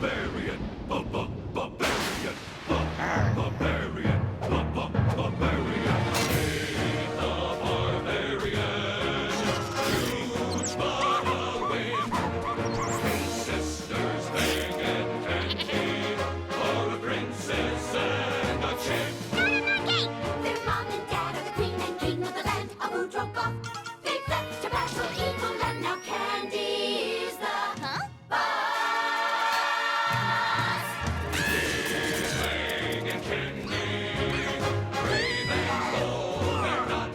Barbarian, barbarian, barbarian, barbarian. Meet the barbarian. Huge bottle win. Three sisters, Meg and Candy, are a princess and a chick. Not in that gate! Their mom and dad are the queen and king of the land of Udrogoth. They've left to battle evil and now Candy is the boss. Meg and Candy, brave and bold they're not.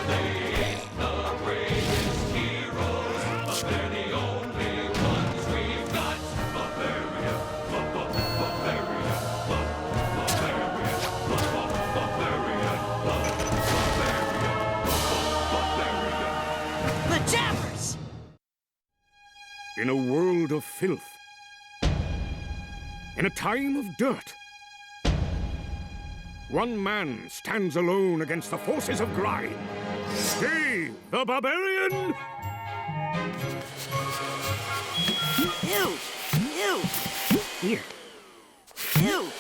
They ain't the greatest heroes, but they're the only ones we've got. Barbarian, barbarian, barbarian, barbarian. The Jabbers! In a world of filth, in a time of dirt, one man stands alone against the forces of grime. Dave, the Barbarian! Ew! Ew! Here. Ew!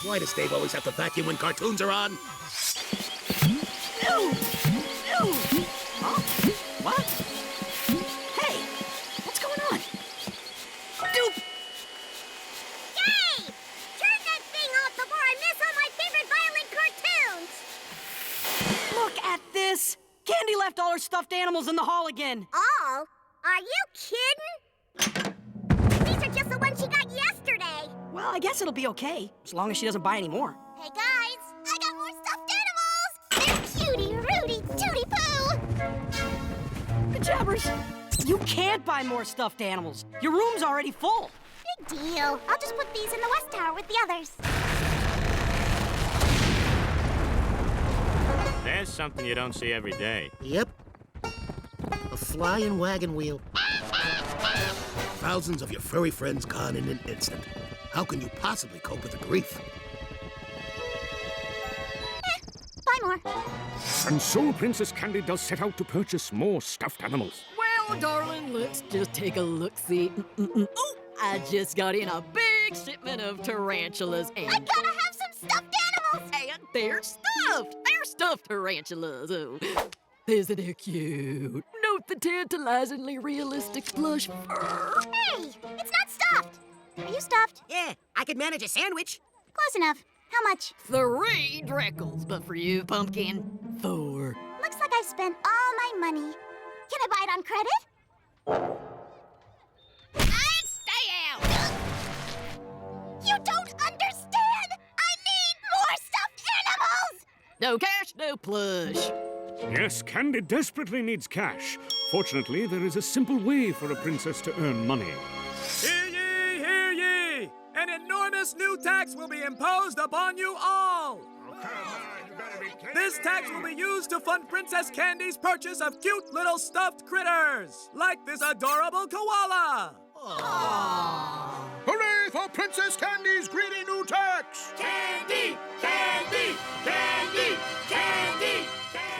Why does Dave always have to vacuum when cartoons are on? Ew! Ew! Huh? What? Hey! What's going on? Doop! Yay! Turn that thing off before I miss all my favorite violent cartoons! Look at this! Candy left all her stuffed animals in the hall again. All? Are you kidding? These are just the ones she got yesterday. Well, I guess it'll be okay, as long as she doesn't buy any more. Hey guys, I got more stuffed animals! They're cutie, Rudy, Tootie Poo! The Jabbers! You can't buy more stuffed animals. Your room's already full. Big deal. I'll just put these in the West Tower with the others. There's something you don't see every day. Yep. A flying wagon wheel. Thousands of your furry friends gone in an instant. How can you possibly cope with the grief? Buy more. And so Princess Candy does set out to purchase more stuffed animals. Well, darling, let's just take a look-see. Oh, I just got in a big shipment of tarantulas and... I gotta have some stuffed animals! And they're stuffed! They're stuffed tarantulas. Oh, isn't it cute? Note the tantalizingly realistic plush fur. Hey, it's not stuffed. Are you stuffed? Yeah, I could manage a sandwich. Close enough. How much? 3 dreckels, but for you, Pumpkin, 4. Looks like I spent all my money. Can I buy it on credit? I'd stay out! You don't understand! I need more stuffed animals! No cash, no plush. Yes, Candy desperately needs cash. Fortunately, there is a simple way for a princess to earn money. Hear ye, hear ye! An enormous new tax will be imposed upon you all! This tax will be used to fund Princess Candy's purchase of cute little stuffed critters, like this adorable koala! Hooray for Princess Candy's greedy new tax! Candy, candy, candy, candy.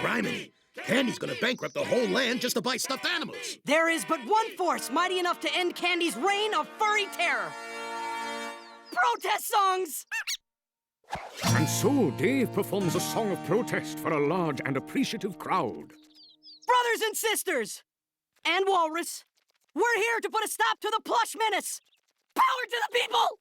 Criminy! Candy's gonna bankrupt the whole land just to buy stuffed animals. There is but one force mighty enough to end Candy's reign of furry terror. Protest songs! And so Dave performs a song of protest for a large and appreciative crowd. Brothers and sisters, and Walrus, we're here to put a stop to the plush menace. Power to the people!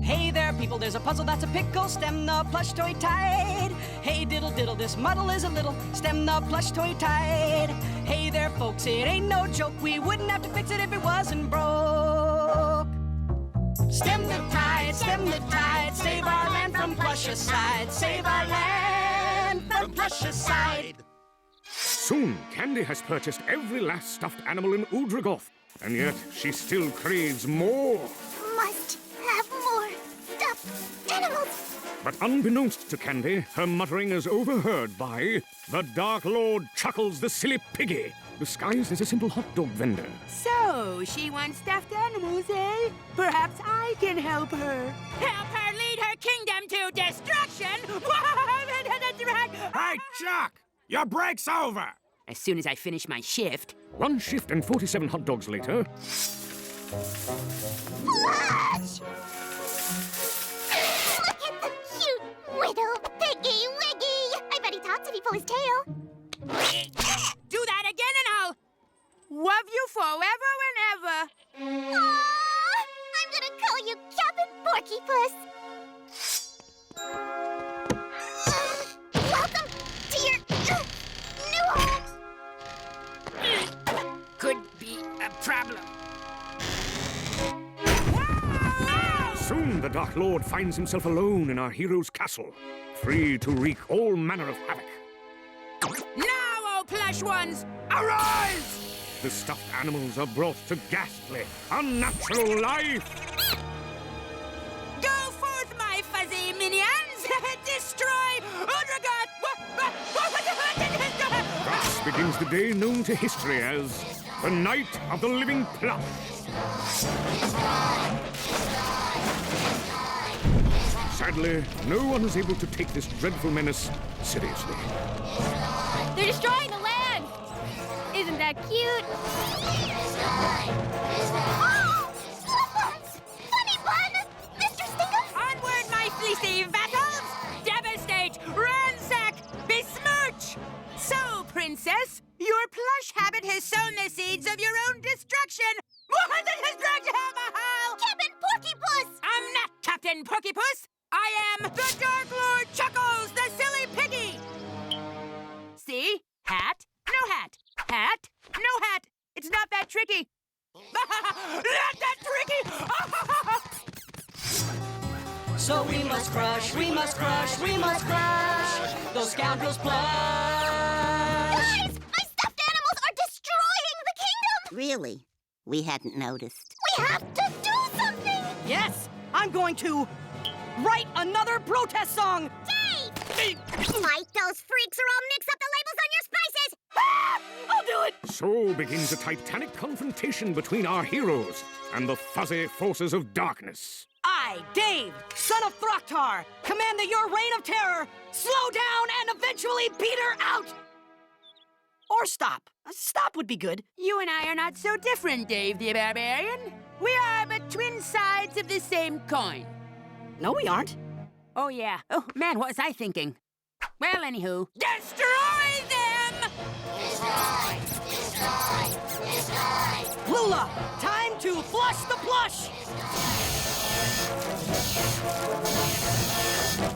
Hey there, people, there's a puzzle that's a pickle. Stem the plush toy tide. Hey, diddle, diddle, this muddle is a little. Stem the plush toy tide. Hey there, folks, it ain't no joke. We wouldn't have to fix it if it wasn't broke. Stem the tide, save our land from Plushicide. Save our land from Plushicide. Soon, Candy has purchased every last stuffed animal in Udrogoth, and yet she still craves more. Must have more stuffed animals. But unbeknownst to Candy, her muttering is overheard by the Dark Lord Chuckles the Silly Piggy, disguised as a simple hot dog vendor. So, she wants stuffed animals, eh? Perhaps I can help her. Help her lead her kingdom to destruction! Hey, Chuck! Your break's over! as soon as I finish my shift. 1 shift and 47 hot dogs later. Plush! Look at the cute little piggy wiggy. I bet he talks if he pulls his tail. Do that again and I'll love you forever and ever. Aww, I'm gonna call you Captain Porkypuss. Welcome to your new home. Could be a problem. Soon the Dark Lord finds himself alone in our hero's castle, free to wreak all manner of havoc. Now, oh plush ones, arise! The stuffed animals are brought to ghastly, unnatural life. Go forth, my fuzzy minions! Destroy Udragot! Thus begins the day known to history as the Night of the Living Plush. Sadly, no one is able to take this dreadful menace seriously. They're destroying the land. Isn't that cute? Oh, Slip-Ons! Funny Bun! Mr. Stinkum! Onward, my fleecy vassals! Devastate, ransack, besmirch! So, princess, your plush habit has sown the seeds of your own destruction! Captain Porkypuss! I'm not Captain Porkypuss! I am the Dark Lord Chuckles, the silly piggy! See? Hat, no hat. Hat, no hat. It's not that tricky. Not that tricky! So we must crush, we must crush, we must crush those scoundrels Plush. Guys, my stuffed animals are destroying the kingdom! Really? We hadn't noticed. We have to do something! Yes, I'm going to write another protest song. Dave! Mike, those freaks are all mixed up the labels on your spices! Ah, I'll do it. So begins a titanic confrontation between our heroes and the fuzzy forces of darkness. I, Dave, son of Throcktar, command that your reign of terror slow down and eventually peter out. Or stop. Stop would be good. You and I are not so different, Dave the Barbarian. We are but twin sides of the same coin. No, we aren't. Oh, yeah. Oh, man, what was I thinking? Well, anywho, destroy them! Destroy! Destroy! Destroy! Lula, time to flush the plush.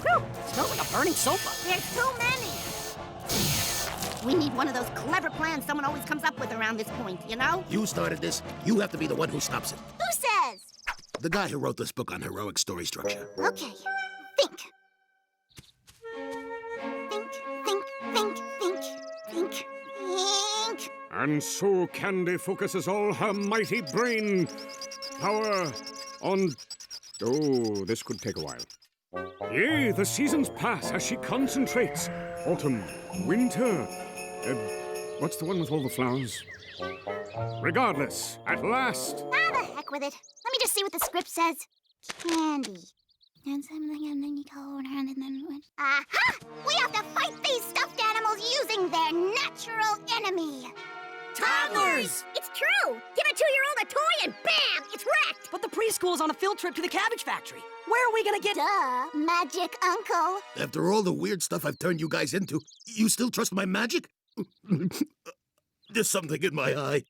Whew, smells like a burning sofa. There's too many. We need one of those clever plans someone always comes up with around this point, you know? You started this. You have to be the one who stops it. Who says? The guy who wrote this book on heroic story structure. Okay. Think. Think, think, think, think, think, think. And so Candy focuses all her mighty brain power on... Oh, this could take a while. Yea, the seasons pass as she concentrates. Autumn, winter... what's the one with all the flowers? Regardless, at last... Ah, the heck with it. Let me just see what the script says. Candy. And something and then you go around and then what? Aha! We have to fight these stuffed animals using their natural enemy. Toddlers! It's true! Give a 2-year-old a toy and bam! It's wrecked! But the preschool's on a field trip to the cabbage factory. Where are we gonna get... Duh, magic uncle. After all the weird stuff I've turned you guys into, you still trust my magic? There's something in my eye.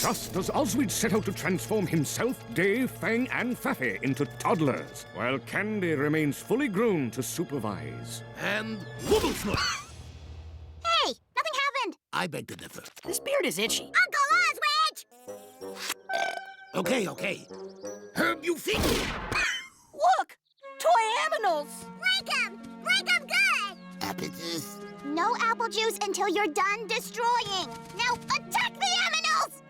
Thus does Oswald set out to transform himself, Dave, Fang, and Faffy into toddlers, while Candy remains fully grown to supervise. And Wobblesnort! Hey, nothing happened. I beg to differ. This beard is itchy. Uncle Oswald! Okay. Herb, you think? Look! Toy aminals! Break 'em! Break 'em good! Apple juice. No apple juice until you're done destroying. Now attack the aminals!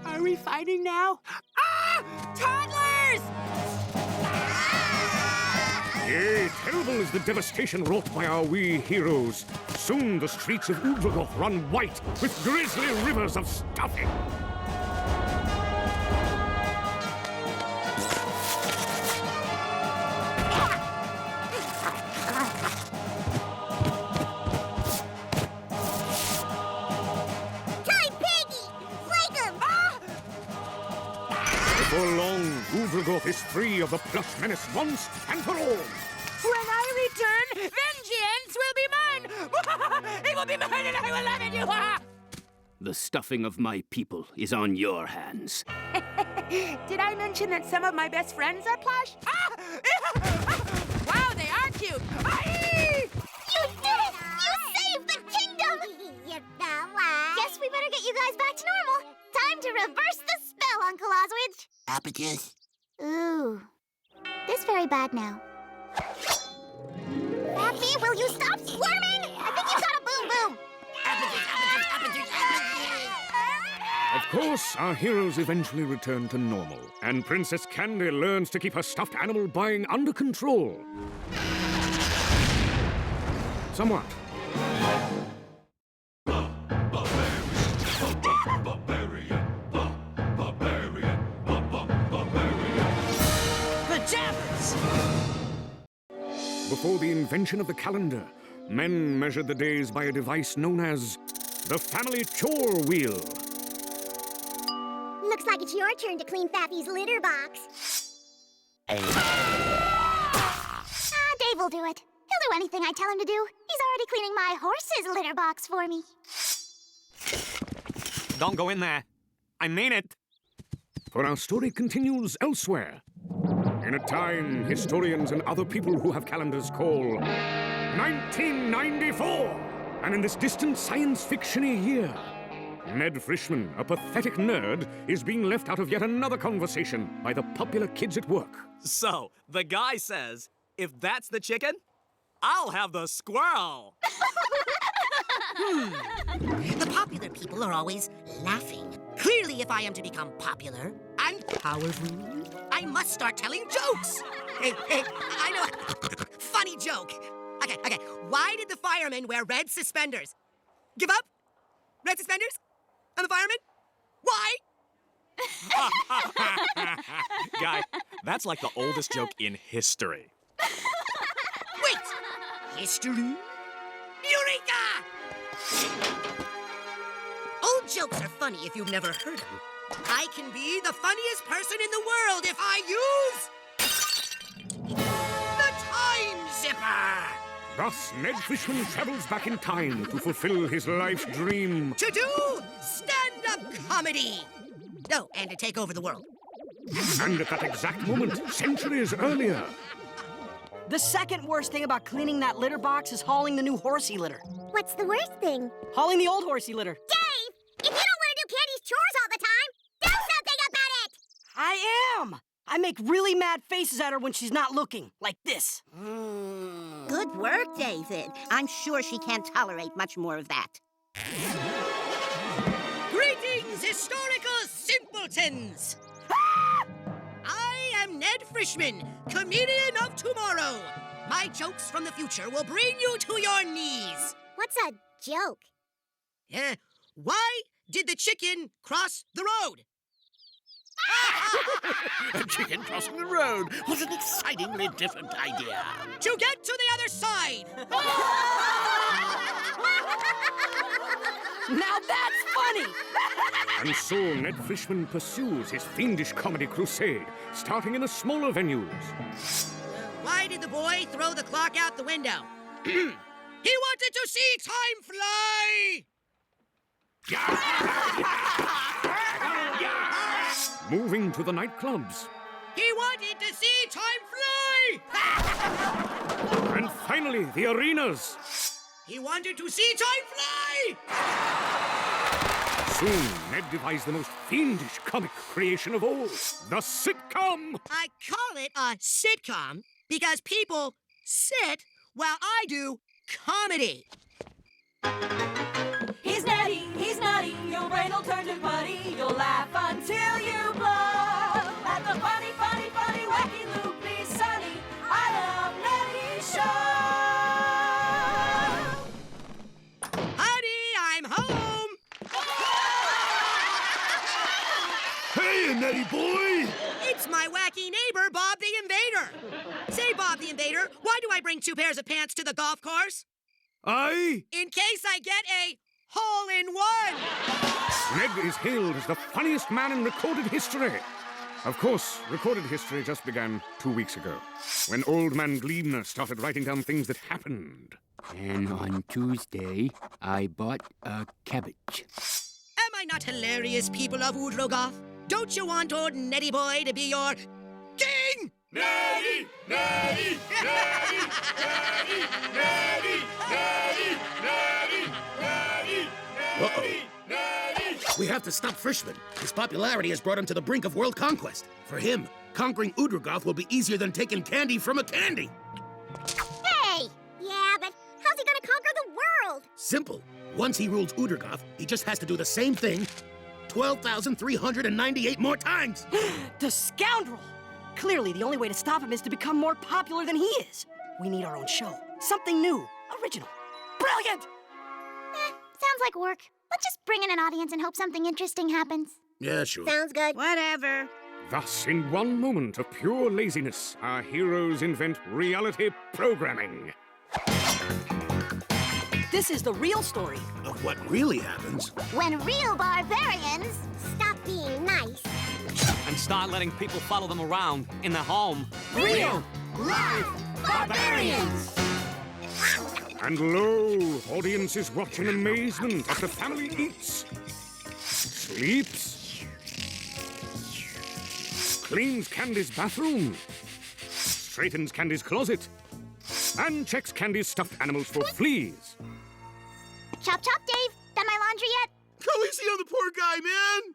Are we fighting now? Ah! Toddlers! Yea, terrible is the devastation wrought by our wee heroes. Soon the streets of Udragoth run white with grisly rivers of stuffing. Before long, Udrogorth is free of the Plush menace once and for all. When I return, vengeance will be mine! It will be mine and I will laugh at you! The stuffing of my people is on your hands. Did I mention that some of my best friends are Plush? Wow, they are cute! You did it! You saved the kingdom! Guess we better get you guys back to normal. Time to reverse the spell, Uncle Oswich. Appetite. Ooh. This very bad now. Happy, will you stop squirming? I think you've got a boom-boom. Of course, our heroes eventually return to normal, and Princess Candy learns to keep her stuffed animal buying under control. Somewhat. The Jabbers! Before the invention of the calendar, men measured the days by a device known as the family chore wheel. Looks like it's your turn to clean Fappy's litter box. Dave will do it. He'll do anything I tell him to do. He's already cleaning my horse's litter box for me. Don't go in there. I mean it. For our story continues elsewhere. In a time historians and other people who have calendars call 1994. And in this distant science fiction-y year, Ned Frischman, a pathetic nerd, is being left out of yet another conversation by the popular kids at work. So, the guy says, if that's the chicken, I'll have the squirrel. The popular people are always laughing. Clearly, if I am to become popular and powerful, I must start telling jokes. Hey, I know. Funny joke. Okay. Why did the firemen wear red suspenders? Give up? Red suspenders? I'm a fireman? Why? Guy, that's like the oldest joke in history. Wait! History? Eureka! Old jokes are funny if you've never heard them. I can be the funniest person in the world if I use the Time Zipper! Thus, Ned Frischman travels back in time to fulfill his life's dream. To do stand-up comedy! Oh, and to take over the world. And at that exact moment, centuries earlier, The second worst thing about cleaning that litter box is hauling the new horsey litter. What's the worst thing? Hauling the old horsey litter. Dave! If you don't want to do Candy's chores all the time, do something about it! I am! I make really mad faces at her when she's not looking, like this. Good work, David. I'm sure she can't tolerate much more of that. Greetings, historical simpletons! I am Ned Frischman, comedian of tomorrow. My jokes from the future will bring you to your knees. What's a joke? Why did the chicken cross the road? A chicken crossing the road. What an excitingly different idea. To get to the other side. Now that's funny! and so Ned Frischman pursues his fiendish comedy crusade, starting in the smaller venues. Why did the boy throw the clock out the window? He wanted to see time fly! Moving to the nightclubs. He wanted to see time fly! And finally, the arenas. He wanted to see time fly! Soon, Ned devised the most fiendish comic creation of all, the sitcom. I call it a sitcom because people sit while I do comedy. He's Neddy, he's nutty, your brain will turn to putty. You'll laugh until you blow. At the funny, funny, funny, wacky, loopy, sunny, I love Neddy Show. Honey, I'm home! Hey, Neddy boy! It's my wacky neighbor, Bob the Invader. Say, Bob the Invader, why do I bring 2 pairs of pants to the golf course? In case I get a hole-in-one. Ned is hailed as the funniest man in recorded history. Of course, recorded history just began 2 weeks ago, when Old Man Gleamner started writing down things that happened. And on Tuesday, I bought a cabbage. Am I not hilarious, people of Udrogoth? Don't you want old Neddy boy to be your king? Neddy! Neddy! Neddy! Neddy! Neddy! Neddy! Neddy! Neddy! Uh-oh. We have to stop Frischman. His popularity has brought him to the brink of world conquest. For him, conquering Udrogoth will be easier than taking candy from a candy. Hey! Yeah, but how's he gonna conquer the world? Simple. Once he rules Udrogoth, he just has to do the same thing 12,398 more times. The scoundrel! Clearly, the only way to stop him is to become more popular than he is. We need our own show. Something new, original, brilliant! Sounds like work. Let's just bring in an audience and hope something interesting happens. Yeah, sure. Sounds good. Whatever. Thus, in one moment of pure laziness, our heroes invent reality programming. This is the real story. Of what really happens. When real barbarians stop being nice. And start letting people follow them around in their home. Real live barbarians! And lo, audiences watch in amazement as the family eats, sleeps, cleans Candy's bathroom, straightens Candy's closet, and checks Candy's stuffed animals for fleas. Chop, chop, Dave. Done my laundry yet? Go easy on the poor guy, man!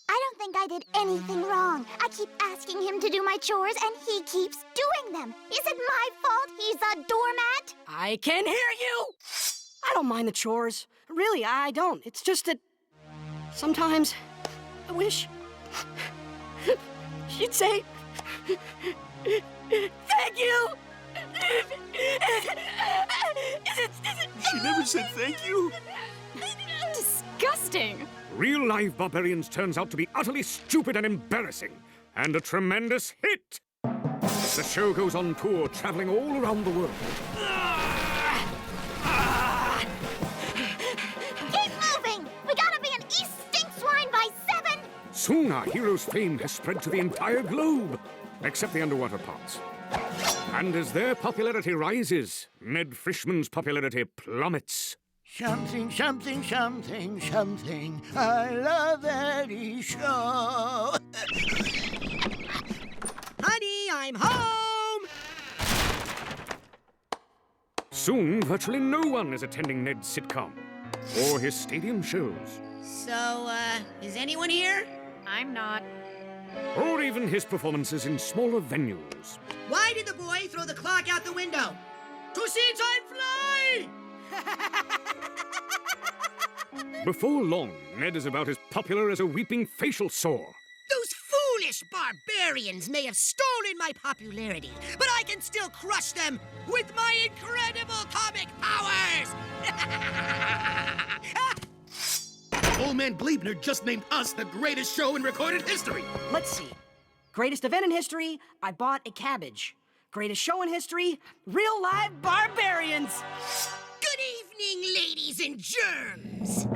I don't think I did anything wrong. I keep asking him to do my chores, and he keeps doing them. Is it my fault he's a doormat? I can hear you! I don't mind the chores. Really, I don't. It's just that sometimes I wish she'd say thank you. She never said thank you. Disgusting. Real live barbarians turns out to be utterly stupid and embarrassing, and a tremendous hit. The show goes on tour, traveling all around the world. Keep moving! We gotta be in East Stink Swine by 7! Soon our hero's fame has spread to the entire globe, except the underwater parts. And as their popularity rises, Ned Frischman's popularity plummets. Something, something, something, something. I love Eddie show. Honey, I'm home! Soon, virtually no one is attending Ned's sitcom or his stadium shows, So, is anyone here? I'm not. or even his performances in smaller venues. Why did the boy throw the clock out the window? To see time fly! Before long, Ned is about as popular as a weeping facial sore. Those foolish barbarians may have stolen my popularity, but I can still crush them with my incredible comic powers! Old Man Gleebner just named us the greatest show in recorded history. Let's see. Greatest event in history, I bought a cabbage. Greatest show in history, real live barbarians. Good evening, ladies and germs!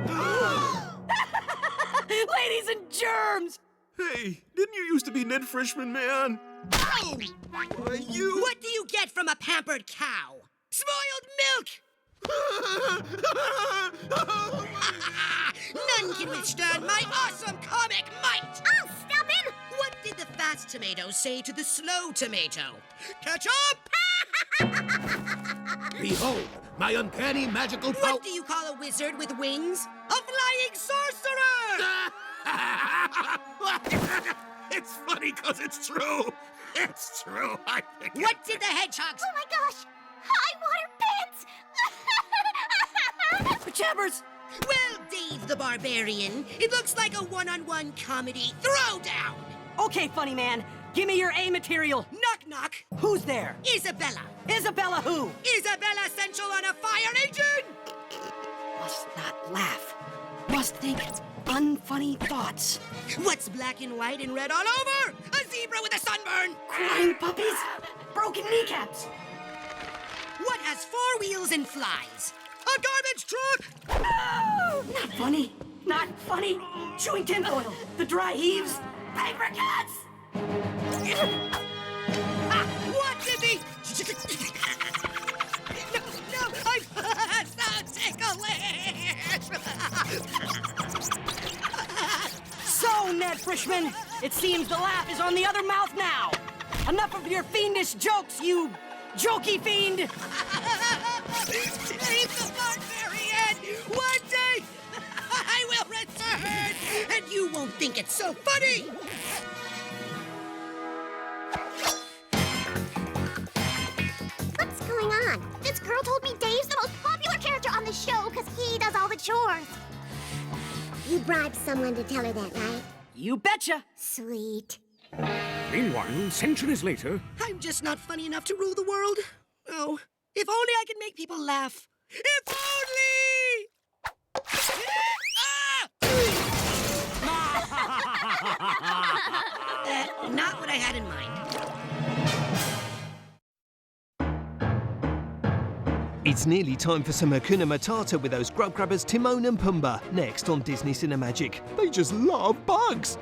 Ladies and germs! Hey, didn't you used to be Ned Frischman, man? Oh! You... What do you get from a pampered cow? Spoiled milk! None can withstand my awesome comic might! I'll stop him! What did the fast tomato say to the slow tomato? Catch up! Behold, my uncanny magical power. What do you call a wizard with wings? A flying sorcerer! It's funny because it's true. It's true. I think What did the hedgehogs... Oh my gosh! High water pants! Pachabbers! Well, Dave the Barbarian, it looks like a one-on-one comedy throwdown. Okay, funny man, give me your A material. Knock, knock. Who's there? Isabella. Isabella who? Isabella Essential on a fire engine! Must not laugh. Must think unfunny thoughts. What's black and white and red all over? A zebra with a sunburn! Crying puppies? Broken kneecaps? What has 4 wheels and flies? A garbage truck! Not funny. Not funny. Chewing tinfoil. The dry heaves. paper cuts! What did he... No, I'm so ticklish! So, Ned Frischman, it seems the laugh is on the other mouth now. Enough of your fiendish jokes, you jokey fiend! Leave the Barbarian! One day, I will return, and you won't think it's so funny! What's going on? This girl told me Dave's the most popular character on the show because he does all the chores. You bribed someone to tell her that, right? You betcha! Sweet. Meanwhile, centuries later, I'm just not funny enough to rule the world. Oh, if only I could make people laugh. If only! Not what I had in mind. It's nearly time for some Hakuna Matata with those grub grabbers Timon and Pumbaa, next on Disney Cinemagic. They just love bugs.